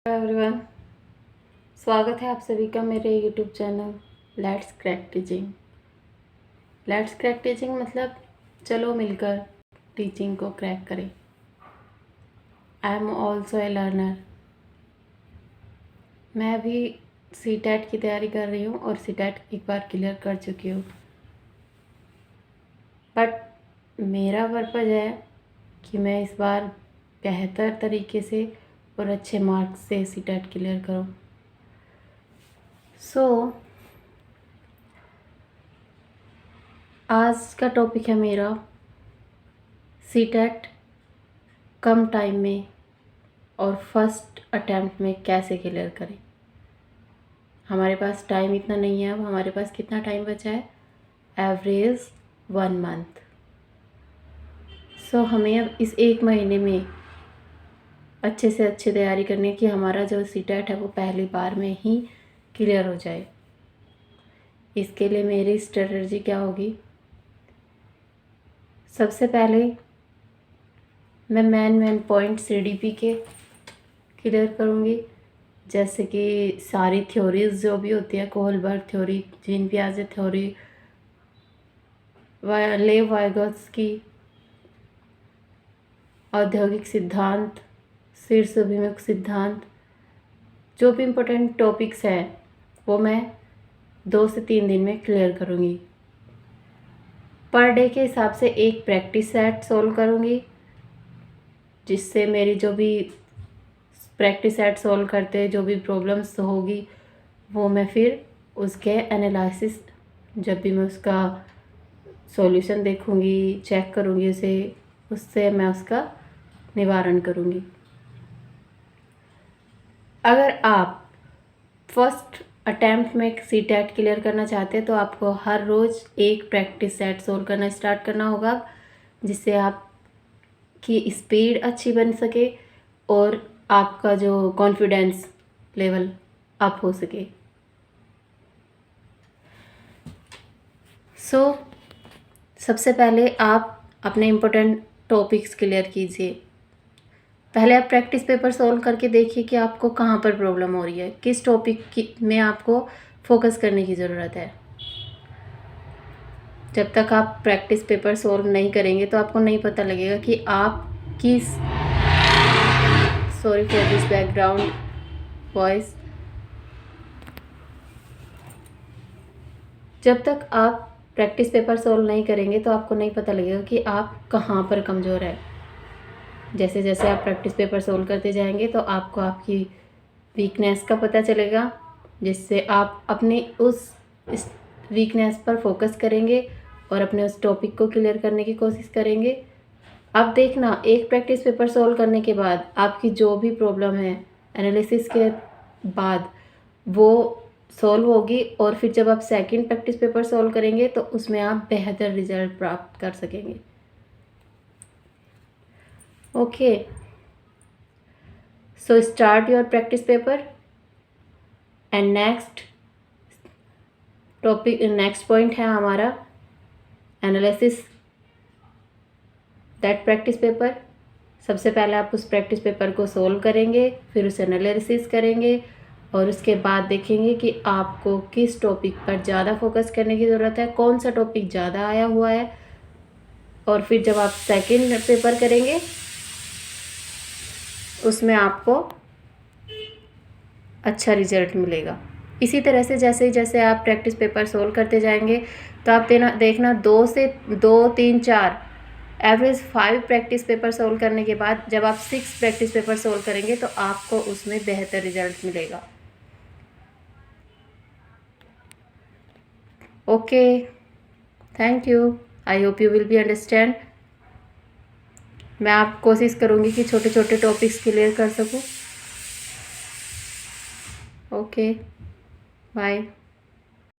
Everyone, स्वागत है आप सभी का मेरे YouTube channel let's crack teaching. Let's crack teaching मतलब चलो मिलकर टीचिंग को क्रैक करें। I am also a learner. मैं भी सीटेट की तैयारी कर रही हूँ और सीटेट एक बार क्लियर कर चुकी हूँ, बट मेरा पर्पज़ है कि मैं इस बार बेहतर तरीके से और अच्छे मार्क्स से सीटेट क्लियर करूँ। आज का टॉपिक है मेरा सीटेट कम टाइम में और फर्स्ट अटैम्प्ट में कैसे क्लियर करें। हमारे पास टाइम इतना नहीं है। अब हमारे पास कितना टाइम बचा है? Average 1 month. हमें अब इस 1 महीने में अच्छे से अच्छी तैयारी करनी है कि हमारा जो सीटेट है वो पहली बार में ही क्लियर हो जाए। इसके लिए मेरी स्ट्रेटजी क्या होगी? सबसे पहले मैं मेन पॉइंट CDP के क्लियर करूँगी, जैसे कि सारी थ्योरीज जो भी होती है, कोहलबर्ग थ्योरी, जीन पियाजे थ्योरी, लेव वाइगोत्स्की औद्योगिक सिद्धांत, शीर्ष अभिमुख सिद्धांत, जो भी इम्पोर्टेंट टॉपिक्स हैं वो मैं 2 से 3 दिन में क्लियर करूँगी। पर डे के हिसाब से एक प्रैक्टिस सेट सोल्व करूँगी, जिससे मेरी जो भी प्रैक्टिस सेट सोल्व करते जो भी प्रॉब्लम्स होगी वो मैं फिर उसके एनालिसिस, जब भी मैं उसका सॉल्यूशन देखूँगी, चेक करूँगी उसे, उससे मैं उसका निवारण करूँगी। अगर आप फर्स्ट अटैम्प्ट में सीटेट क्लियर करना चाहते हैं तो आपको हर रोज़ एक प्रैक्टिस सेट सोल्व करना स्टार्ट करना होगा, जिससे आपकी स्पीड अच्छी बन सके और आपका जो कॉन्फिडेंस लेवल अप हो सके। सबसे पहले आप अपने इम्पोर्टेंट टॉपिक्स क्लियर कीजिए। पहले आप प्रैक्टिस पेपर सोल्व करके देखिए कि आपको कहाँ पर प्रॉब्लम हो रही है, किस टॉपिक में आपको फोकस करने की ज़रूरत है। जब तक आप प्रैक्टिस पेपर सोल्व नहीं करेंगे तो आपको नहीं पता लगेगा कि आप किस, sorry for this background voice, जब तक आप प्रैक्टिस पेपर सोल्व नहीं करेंगे तो आपको नहीं पता लगेगा कि आप कहाँ पर कमज़ोर है। जैसे जैसे आप प्रैक्टिस पेपर सोल्व करते जाएंगे तो आपको आपकी वीकनेस का पता चलेगा, जिससे आप अपनी उस वीकनेस पर फोकस करेंगे और अपने उस टॉपिक को क्लियर करने की कोशिश करेंगे। अब देखना, एक प्रैक्टिस पेपर सोल्व करने के बाद आपकी जो भी प्रॉब्लम है एनालिसिस के बाद वो सॉल्व होगी, और फिर जब आप सेकंड प्रैक्टिस पेपर सॉल्व करेंगे तो उसमें आप बेहतर रिजल्ट प्राप्त कर सकेंगे। Okay, so start your practice paper and next topic, next point है हमारा एनालिसिस दैट प्रैक्टिस पेपर। सबसे पहले आप उस प्रैक्टिस पेपर को सोल्व करेंगे, फिर उसे एनालिसिस करेंगे और उसके बाद देखेंगे कि आपको किस टॉपिक पर ज़्यादा फोकस करने की ज़रूरत है, कौन सा टॉपिक ज़्यादा आया हुआ है, और फिर जब आप सेकंड पेपर करेंगे उसमें आपको अच्छा रिजल्ट मिलेगा। इसी तरह से जैसे जैसे आप प्रैक्टिस पेपर सोल्व करते जाएंगे तो आप देखना 2 से 2, 3, 4 एवरेज 5 प्रैक्टिस पेपर सोल्व करने के बाद जब आप 6 प्रैक्टिस पेपर सोल्व करेंगे तो आपको उसमें बेहतर रिजल्ट मिलेगा। Okay, thank you. I hope you will be understand. मैं आप कोशिश करूँगी कि छोटे छोटे टॉपिक्स क्लियर कर सकूँ। Okay, bye.